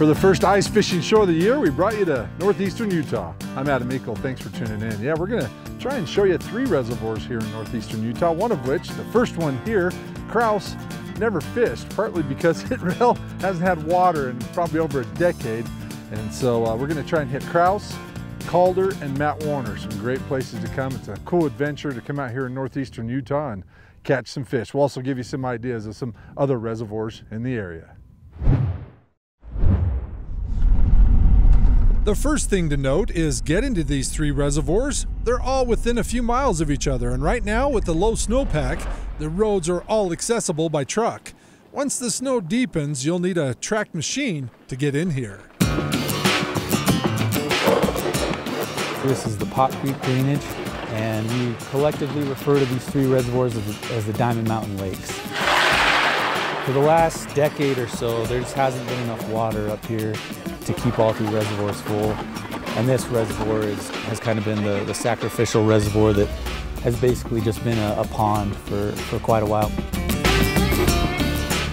For the first ice fishing show of the year, we brought you to northeastern Utah. I'm Adam Meikle, thanks for tuning in. Yeah, we're gonna try and show you 3 reservoirs here in northeastern Utah, one of which, the first one here, Crouse, never fished, partly because it really hasn't had water in probably over a decade. And so we're gonna try and hit Crouse, Calder, and Matt Warner, some great places to come. It's a cool adventure to come out here in northeastern Utah and catch some fish. We'll also give you some ideas of some other reservoirs in the area. The first thing to note is getting to these 3 reservoirs. They're all within a few miles of each other, and right now with the low snowpack, the roads are all accessible by truck. Once the snow deepens, you'll need a tracked machine to get in here. This is the Pot Creek drainage, and we collectively refer to these 3 reservoirs as the Diamond Mountain Lakes. For the last decade or so, there just hasn't been enough water up here to keep all 3 reservoirs full. And this reservoir has kind of been the sacrificial reservoir that has basically just been a pond for quite a while.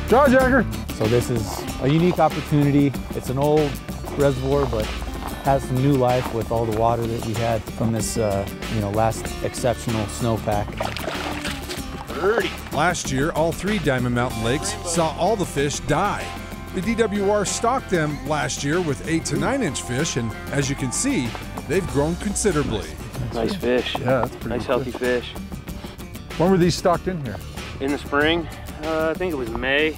Jawjacker! So this is a unique opportunity. It's an old reservoir, but has some new life with all the water that we had from this last exceptional snowpack. Last year, all 3 Diamond Mountain Lakes saw all the fish die. The DWR stocked them last year with 8 to 9 inch fish, and as you can see, they've grown considerably. Nice fish. Yeah, that's pretty nice, healthy fish. When were these stocked in here? In the spring, I think it was May.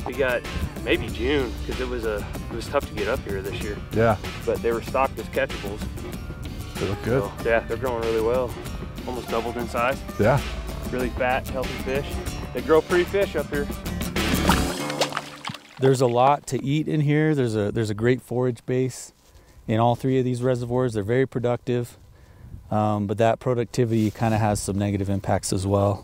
We got maybe June because it was tough to get up here this year. Yeah. But they were stocked as catchables. They look good. So, yeah, they're growing really well. Almost doubled in size. Yeah. Really fat, healthy fish. They grow pretty fish up here. There's a lot to eat in here. There's a great forage base in all 3 of these reservoirs. They're very productive, but that productivity kind of has some negative impacts as well.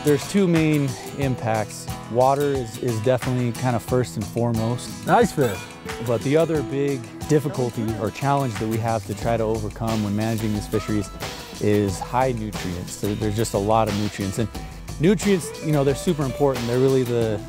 There's 2 main impacts. Water is definitely kind of first and foremost. Nice fish. But the other big difficulty or challenge that we have to try to overcome when managing these fisheries is high nutrients. There's just a lot of nutrients. And nutrients, they're super important. They're really the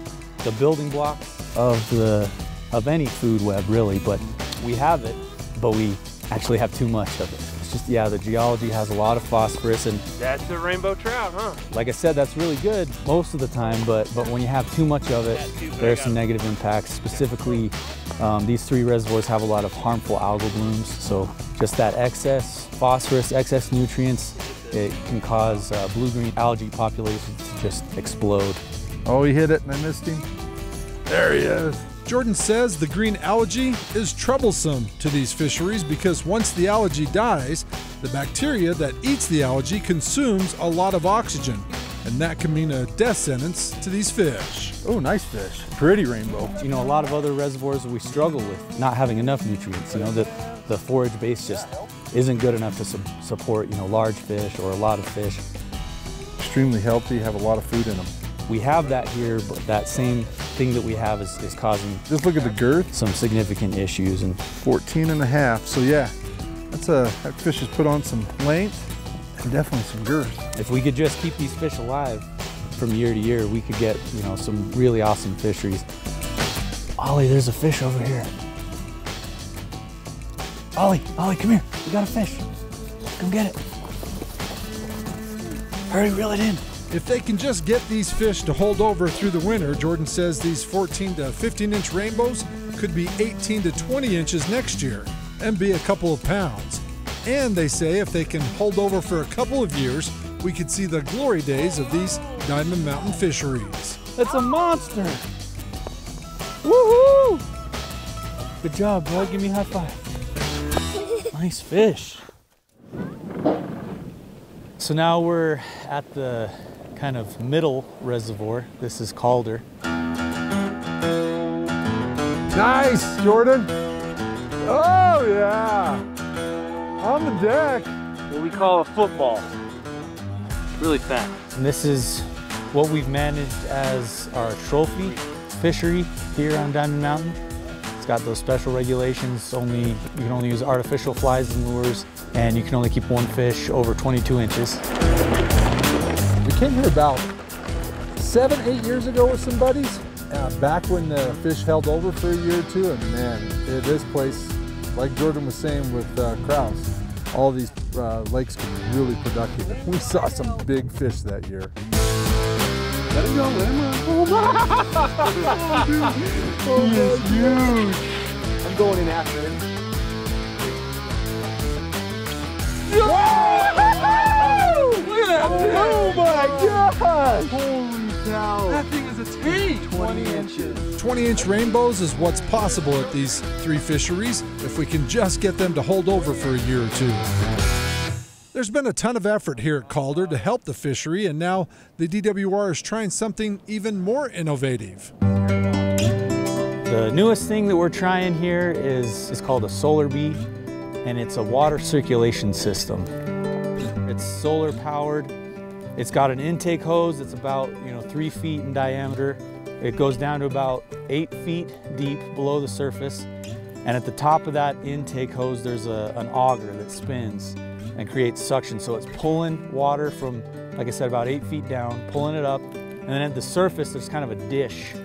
building blocks of any food web, really. But we have it, but we actually have too much of it. It's just, the geology has a lot of phosphorus, and that's the rainbow trout, huh? Like I said, that's really good most of the time, but when you have too much of it, there are some negative impacts. Specifically, these 3 reservoirs have a lot of harmful algal blooms, so just that excess phosphorus, excess nutrients, it can cause blue-green algae populations to just explode. Oh, he hit it and I missed him. There he is. Jordan says the green algae is troublesome to these fisheries because once the algae dies, the bacteria that eats the algae consumes a lot of oxygen, and that can mean a death sentence to these fish. Oh, nice fish. Pretty rainbow. A lot of other reservoirs we struggle with not having enough nutrients. The forage base just isn't good enough to support, large fish or a lot of fish. Extremely healthy, have a lot of food in them. We have that here, but that same thing that we have is causing, just look at the girth, some significant issues. And 14.5, so yeah, that fish has put on some length and definitely some girth. If we could just keep these fish alive from year to year, we could get, some really awesome fisheries. Ollie, there's a fish over here. Ollie, come here. We got a fish. Come get it. Hurry, reel it in. If they can just get these fish to hold over through the winter, Jordan says these 14 to 15 inch rainbows could be 18 to 20 inches next year and be a couple of pounds. And they say if they can hold over for a couple of years, we could see the glory days of these Diamond Mountain fisheries. That's a monster. Woohoo! Good job, bro. Give me a high five. Nice fish. So now we're at the kind of middle reservoir. This is Calder. Nice, Jordan. Oh, yeah. On the deck. What we call a football. Really fat. And this is what we've managed as our trophy fishery here on Diamond Mountain. It's got those special regulations. You can only use artificial flies and lures, and you can only keep 1 fish over 22 inches. We came here about 7, 8 years ago with some buddies, back when the fish held over for a year or two, and man, this place, like Jordan was saying with Crouse, all these lakes could be really productive. We saw some big fish that year. Let him go, let him run. Oh, he is huge. I'm going in after him. Look at that! Oh my God! Holy cow! That thing is a tank! 20 inches. 20-inch rainbows is what's possible at these 3 fisheries if we can just get them to hold over for a year or two. There's been a ton of effort here at Calder to help the fishery, and now the DWR is trying something even more innovative. The newest thing that we're trying here is called a solar bee, and it's a water circulation system. It's solar powered. It's got an intake hose that's about 3 feet in diameter. It goes down to about 8 feet deep below the surface. And at the top of that intake hose, there's an auger that spins and creates suction. So it's pulling water from, like I said, about 8 feet down, pulling it up. And then at the surface, there's kind of a dish, a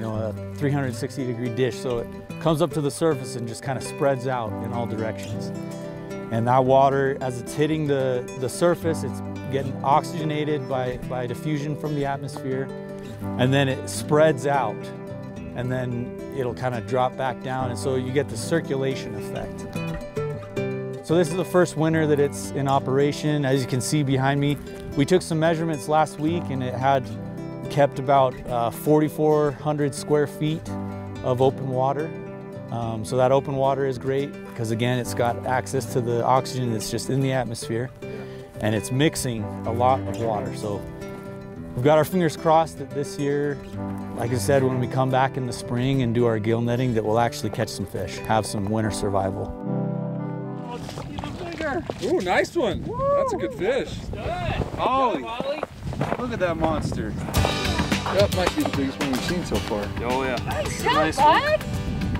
360-degree dish. So it comes up to the surface and just kind of spreads out in all directions. And that water, as it's hitting the surface, it's getting oxygenated by diffusion from the atmosphere. And then it spreads out. And then it'll kind of drop back down. And so you get the circulation effect. So this is the first winter that it's in operation. As you can see behind me, we took some measurements last week, and it had kept about 4,400 square feet of open water. So that open water is great because, again, it's got access to the oxygen that's just in the atmosphere, and it's mixing a lot of water. So we've got our fingers crossed that this year, like I said, when we come back in the spring and do our gill netting, that we'll actually catch some fish, have some winter survival. Ooh, nice one. Woo! That's a good fish. Ollie, look at that monster. That might be the biggest one we've seen so far. Oh yeah. Nice one.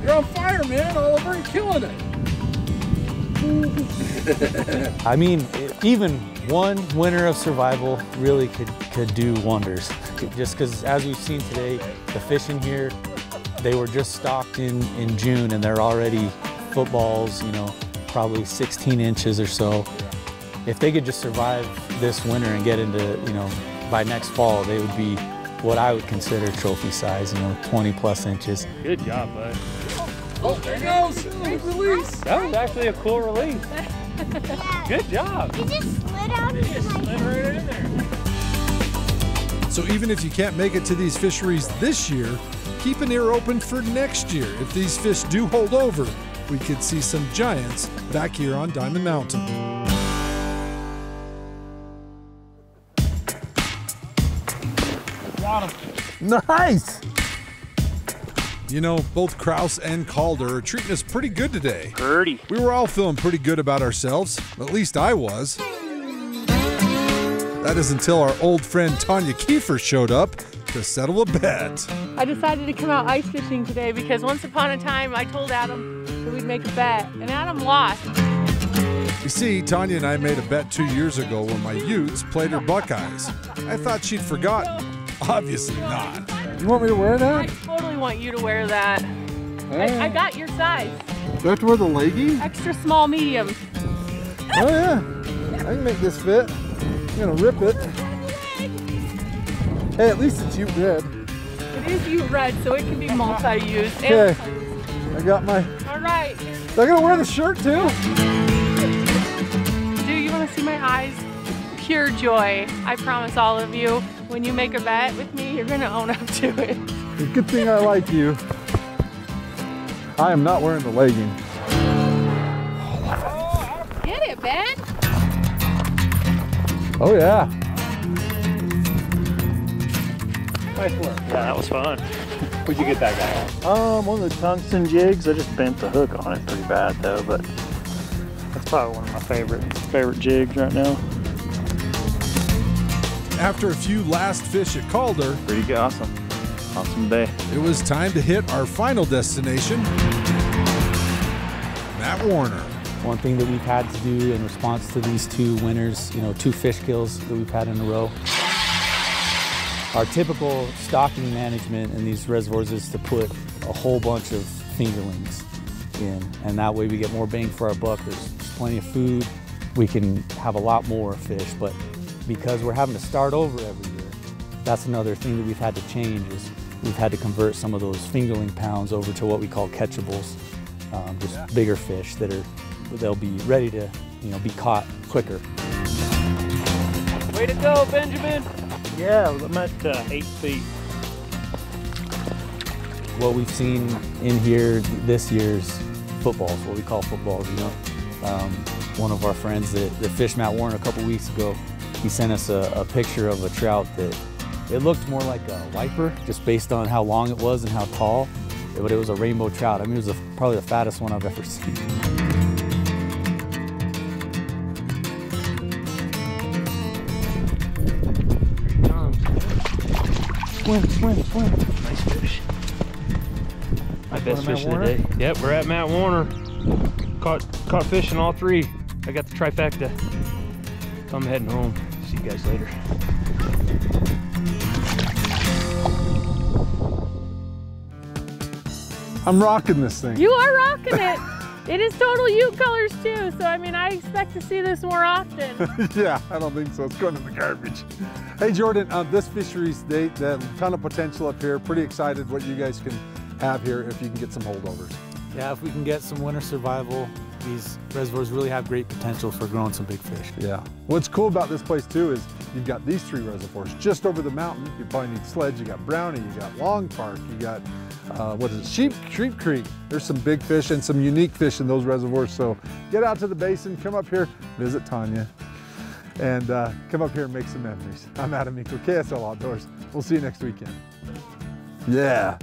You're on fire, man. Oliver, you're killing it. I mean, even one winter of survival really could do wonders. Just because, as we've seen today, the fish in here, they were just stocked in June, and they're already footballs, probably 16 inches or so. If they could just survive this winter and get into, by next fall, they would be what I would consider trophy size, 20 plus inches. Good job, bud. Oh, there it goes. Big release. That was actually a cool release. Good job. He just slid out of my Slid right in there. So even if you can't make it to these fisheries this year, keep an ear open for next year. If these fish do hold over, we could see some giants back here on Diamond Mountain. Got him. Nice! Both Crouse and Calder are treating us pretty good today. Birdie. We were all feeling pretty good about ourselves. At least I was. That is until our old friend Tanya Kiefer showed up to settle a bet. I decided to come out ice fishing today because once upon a time I told Adam that we'd make a bet, and Adam lost. You see, Tanya and I made a bet 2 years ago when my Utes played her Buckeyes. I thought she'd forgotten. Obviously not. You want me to wear I that? totally want you to wear that. I got your size. Do I have to wear the legging? Extra small, medium. Oh yeah, I can make this fit. I'm gonna rip it. Hey, at least it's Ute red. It is Ute red, so it can be multi-use. Okay, I got my... All right. Am I gonna wear the shirt too? Do you want to see my eyes? Pure joy. I promise all of you, when you make a bet with me, you're gonna own up to it. Good thing I like you. I am not wearing the legging. Get it, Ben. Oh yeah. Nice work. Yeah, that was fun. Where'd you get that guy on? One of the tungsten jigs. I just bent the hook on it pretty bad though, but that's probably one of my favorite jigs right now. After a few last fish at Calder, Pretty good, awesome day. it was time to hit our final destination, Matt Warner. One thing that we've had to do in response to these 2 winners, 2 fish kills that we've had in a row, Our typical stocking management in these reservoirs is to put a whole bunch of fingerlings in, and that way we get more bang for our buck. There's plenty of food. We can have a lot more fish, but because we're having to start over every year, that's another thing that we've had to change is we've had to convert some of those fingerling pounds over to what we call catchables, just bigger fish they'll be ready to be caught quicker. Way to go, Benjamin! Yeah, I'm at 8 feet. What we've seen in here this year's footballs, what we call footballs, one of our friends that fished Mount Warren a couple weeks ago, he sent us a picture of a trout that it looked more like a wiper, just based on how long it was and how tall, but it was a rainbow trout. I mean, it was probably the fattest one I've ever seen. Swim. Nice fish. My best fish of the day. Yep, we're at Mount Warner. Caught fish in all three. I got the trifecta. So I'm heading home. See you guys later. I'm rocking this thing. You are rocking it. It is total Ute colors too, so I mean, I expect to see this more often. Yeah, I don't think so. It's going in the garbage. Hey Jordan, this fisheries date, a ton of potential up here. Pretty excited what you guys can have here if you can get some holdovers. Yeah, if we can get some winter survival, these reservoirs really have great potential for growing some big fish. Yeah. What's cool about this place too is you've got these 3 reservoirs just over the mountain. You probably need Sledge, you got Brownie, you got Long Park, you got what is it, Sheep Creek. There's some big fish and some unique fish in those reservoirs. So get out to the basin, come up here, visit Tanya, and come up here and make some memories. I'm Adam Meikle, KSL Outdoors. We'll see you next weekend. Yeah.